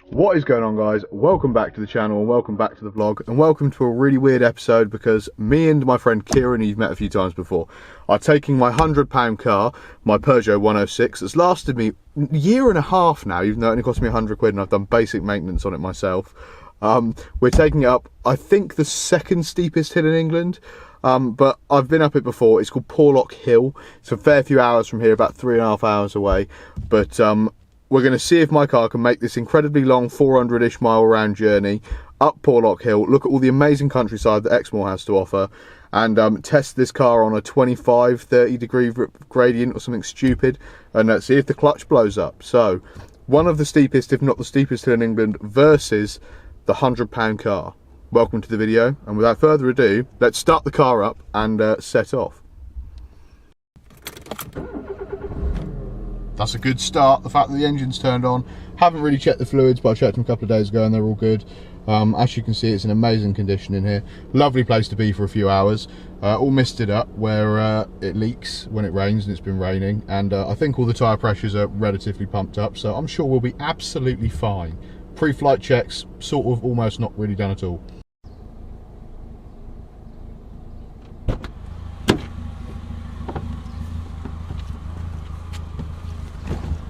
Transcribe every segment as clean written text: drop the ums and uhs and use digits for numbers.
What is going on, guys? Welcome back to the channel and welcome back to the vlog, and welcome to a really weird episode because me and my friend Kieran, who you've met a few times before, are taking my £100 car, my Peugeot 106, that's lasted me a year and a half now, even though it only cost me 100 quid and I've done basic maintenance on it myself. We're taking it up, I think, the second steepest hill in England, but I've been up it before. It's called Porlock Hill. It's a fair few hours from here, about 3.5 hours away, but we're going to see if my car can make this incredibly long 400-ish mile round journey up Porlock Hill, look at all the amazing countryside that Exmoor has to offer, and test this car on a 25-30 degree gradient or something stupid, and see if the clutch blows up. So, one of the steepest, if not the steepest hill in England, versus the £100 car. Welcome to the video, and without further ado, let's start the car up and set off. That's a good start, the fact that the engine's turned on. Haven't really checked the fluids, but I checked them a couple of days ago and they're all good. As you can see, it's in amazing condition in here. Lovely place to be for a few hours. All misted up where it leaks when it rains, and it's been raining. And I think all the tyre pressures are relatively pumped up, so I'm sure we'll be absolutely fine. Pre-flight checks, sort of almost not really done at all.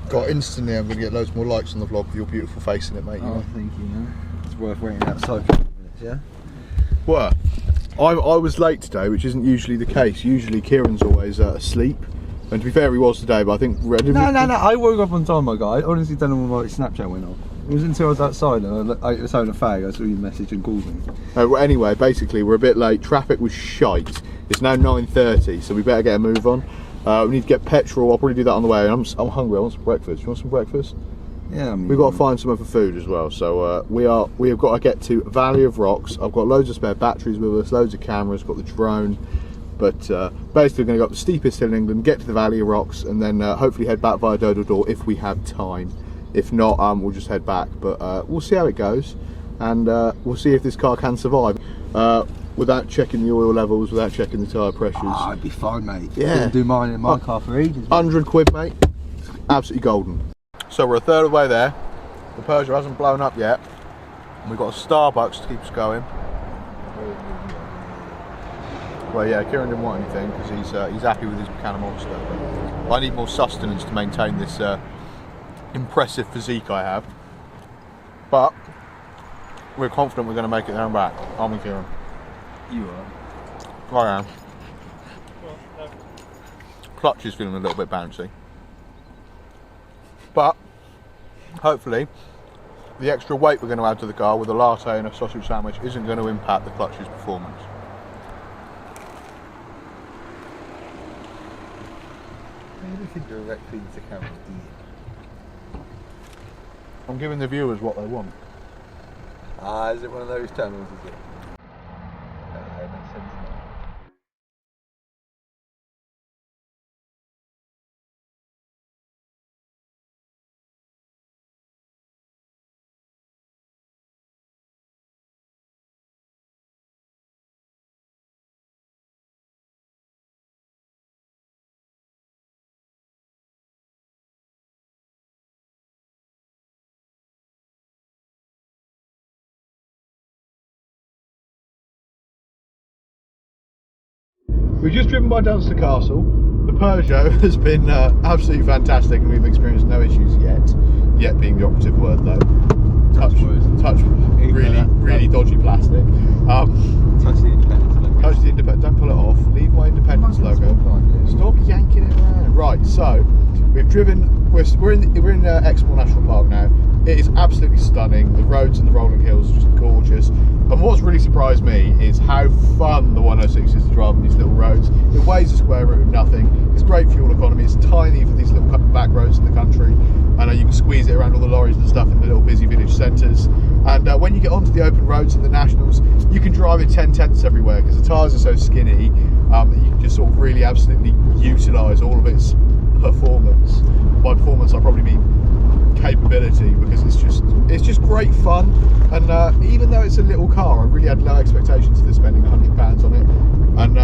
God, instantly I'm going to get loads more likes on the vlog with your beautiful face in it, mate. Oh, thank you, man. It's worth waiting outside for a few minutes, yeah? Well, I was late today, which isn't usually the case. Usually Kieran's always asleep. And to be fair, he was today, but I think... No, I woke up on time, my guy. I honestly don't know when my Snapchat went off. It was until I was outside and I was having a fag, I saw your message and called me. Well, anyway, basically, we're a bit late. Traffic was shite. It's now 9:30, so we better get a move on. We need to get petrol. I'll probably do that on the way. I'm hungry. I want some breakfast. You want some breakfast? Yeah, I mean, we've got to find somewhere for food as well. So we have got to get to Valley of Rocks. I've got loads of spare batteries with us, loads of cameras, got the drone. But basically, we're going to go up the steepest hill in England, get to the Valley of Rocks, and then hopefully head back via Dodo Door if we have time. If not, we'll just head back. But we'll see how it goes, and we'll see if this car can survive. Without checking the oil levels, without checking the tyre pressures. Oh, I'd be fine, mate. Yeah. Didn't do mine in my car for ages. 100 quid, mate. Absolutely golden. So we're a third of the way there. The Peugeot hasn't blown up yet. And we've got a Starbucks to keep us going. Well, yeah, Kieran didn't want anything because he's happy with his Buchanan Monster. But I need more sustenance to maintain this impressive physique I have. But we're confident we're going to make it there and back, aren't we, Kieran? You are. I am. Clutch is feeling a little bit bouncy. But hopefully the extra weight we're going to add to the car with a latte and a sausage sandwich isn't going to impact the clutch's performance. Maybe we could directly into camera. I'm giving the viewers what they want. Ah, is it one of those channels, is it? Makes sense. We've just driven by Dunster Castle. The Peugeot has been absolutely fantastic and we've experienced no issues yet being the operative word though. Touch really dodgy plastic. Touch the independence logo. Touch the independence, don't pull it off. Leave my independence logo. Stop yanking it around. Right, so we've driven, we're in Exmoor National Park now. It is absolutely stunning. The roads and the rolling hills are just gorgeous. And what's really surprised me is how fun the 106 is to drive on these little roads. It weighs a square root of nothing. It's great fuel economy. It's tiny for these little back roads in the country. I know you can squeeze it around all the lorries and stuff in the little busy village centres. And when you get onto the open roads and the nationals, you can drive at 10/10 everywhere because the tyres are so skinny that you can just sort of really absolutely utilise all of its performance. By performance, I probably mean capability, because it's just great fun. And even though it's a little car, I really had low expectations for spending £100 on it, and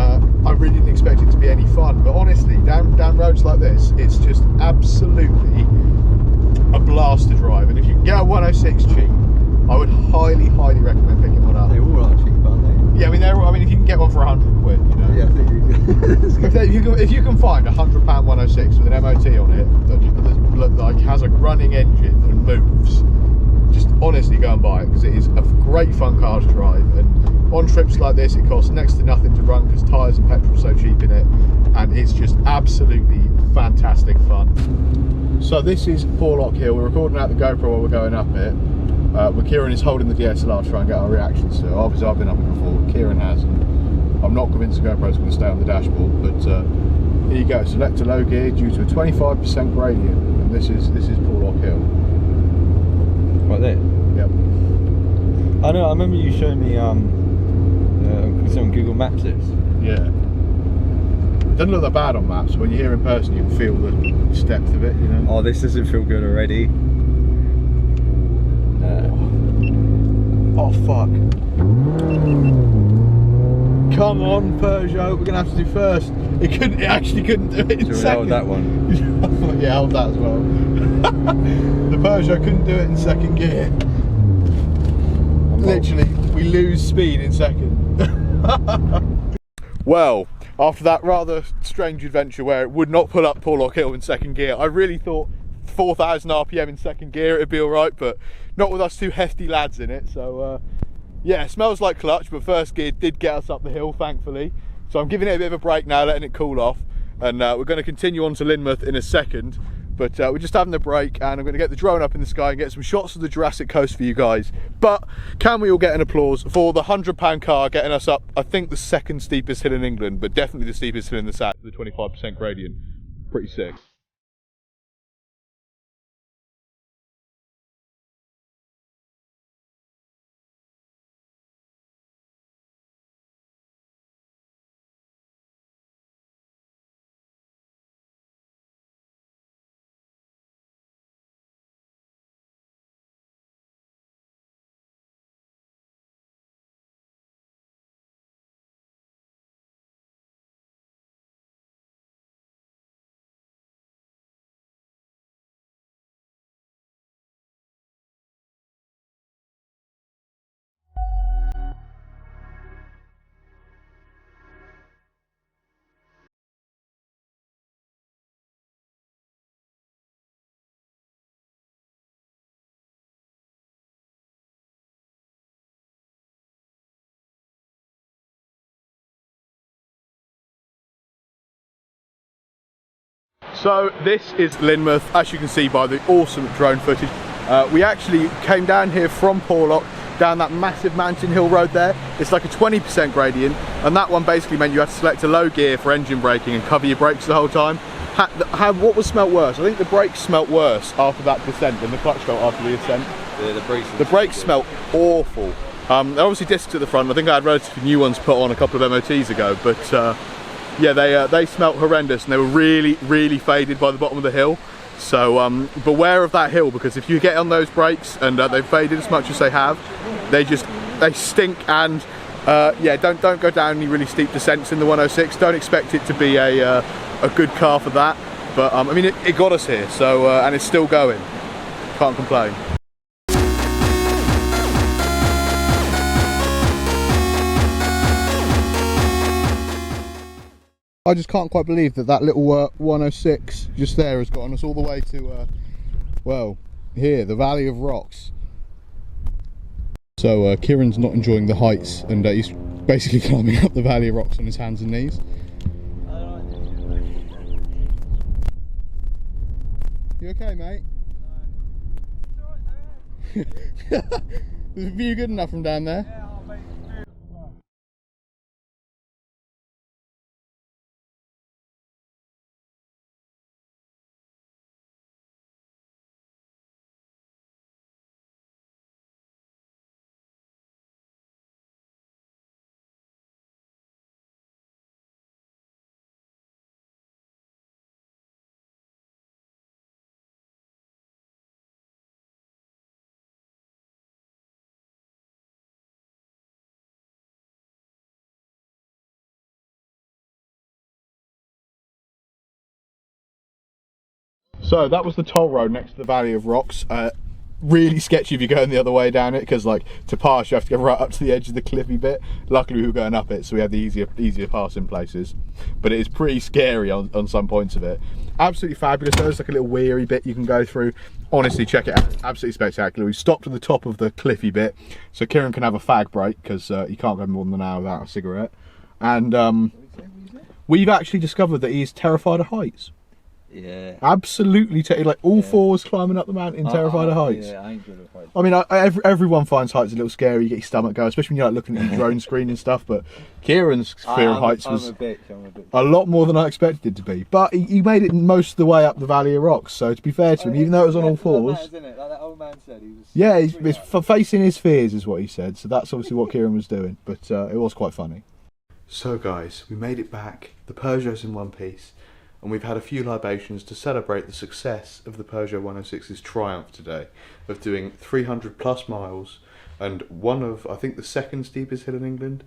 I really didn't expect it to be any fun. But honestly, down roads like this, it's just absolutely a blast to drive, and if you can get a 106 cheap, I would highly recommend picking one up. They all are cheap, aren't they? Yeah, I mean, if you can get one for 100 quid, you know. Yeah, I think if you can find a £100 106 with an MOT on it that like has a running engine and moves, just honestly go and buy it, because it is a great fun car to drive. And on trips like this, it costs next to nothing to run because tyres and petrol are so cheap in it, and it's just absolutely fantastic fun. So this is Porlock Hill. We're recording out the GoPro while we're going up it. But Kieran is holding the DSLR to try and get our reactions to it. Obviously I've been up it before, Kieran hasn't. I'm not convinced the GoPro's going to stay on the dashboard, but here you go. Select a low gear due to a 25% gradient, and this is Porlock Hill. Right there? Yep. I know, I remember you showing me it's on Google Maps this. Yeah. It doesn't look that bad on maps, but when you're here in person you can feel the depth of it, you know. Oh, this doesn't feel good already. Oh fuck. Come on, Peugeot, we're gonna have to do first. It actually couldn't do it in second. Hold that one. Yeah, hold that as well. The Peugeot couldn't do it in second gear. Literally, we lose speed in second. Well, after that rather strange adventure where it would not pull up Porlock Hill in second gear, I really thought 4,000 RPM in second gear it'd be alright, but not with us two hefty lads in it. So yeah, it smells like clutch, but first gear did get us up the hill, thankfully. So I'm giving it a bit of a break now, letting it cool off, and we're going to continue on to Lynmouth in a second. But we're just having a break, and I'm going to get the drone up in the sky and get some shots of the Jurassic Coast for you guys. But can we all get an applause for the £100 car getting us up, I think, the second steepest hill in England, but definitely the steepest hill in the south, the 25% gradient. Pretty sick. So this is Lynmouth, as you can see by the awesome drone footage. We actually came down here from Porlock, down that massive mountain hill road there. It's like a 20% gradient, and that one basically meant you had to select a low gear for engine braking and cover your brakes the whole time. What was smelt worse? I think the brakes smelt worse after that descent than the clutch felt after the ascent. The brakes smelt awful. They're obviously discs at the front. I think I had relatively new ones put on a couple of MOTs ago, but yeah, they smelt horrendous, and they were really faded by the bottom of the hill. So beware of that hill, because if you get on those brakes and they've faded as much as they have, they stink. And yeah, don't go down any really steep descents in the 106. Don't expect it to be a good car for that. But I mean, it got us here, so and it's still going. Can't complain. I just can't quite believe that little 106 just there has gotten us all the way to, well, here, the Valley of Rocks. So Kieran's not enjoying the heights, and he's basically climbing up the Valley of Rocks on his hands and knees. You okay, mate? No. Is the view good enough from down there? Yeah. So that was the toll road next to the Valley of Rocks. Really sketchy if you're going the other way down it, because like to pass you have to go right up to the edge of the cliffy bit. Luckily we were going up it, so we had the easier passing places, but it is pretty scary on some points of it. Absolutely fabulous. There's like a little weary bit you can go through. Honestly, check it out, absolutely spectacular. We stopped at the top of the cliffy bit so Kieran can have a fag break, because he can't go more than an hour without a cigarette. And we've actually discovered that he's terrified of heights. Yeah. Absolutely, like all fours climbing up the mountain, terrified of heights. Yeah, I ain't good at heights. I mean, everyone finds heights a little scary. You get your stomach going, especially when you're like looking at the drone screen and stuff. But Kieran's fear of heights was a lot more than I expected it to be. But he made it most of the way up the Valley of Rocks. So to be fair to him, even though it was on all fours, isn't it? Like that old man said, he was. Yeah, he's facing his fears, is what he said. So that's obviously what Kieran was doing. But it was quite funny. So guys, we made it back. The Peugeot's in one piece. And we've had a few libations to celebrate the success of the Peugeot 106's triumph today, of doing 300 plus miles and one of, I think, the second steepest hill in England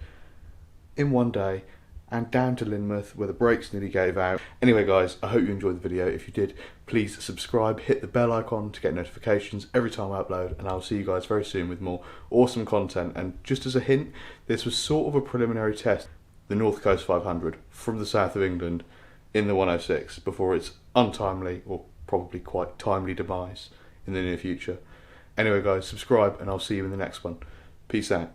in one day, and down to Lynmouth where the brakes nearly gave out. Anyway guys, I hope you enjoyed the video. If you did, please subscribe, hit the bell icon to get notifications every time I upload, and I'll see you guys very soon with more awesome content. And just as a hint, this was sort of a preliminary test, the North Coast 500 from the south of England in the 106 before its untimely, or probably quite timely, demise in the near future. Anyway guys, subscribe and I'll see you in the next one. Peace out.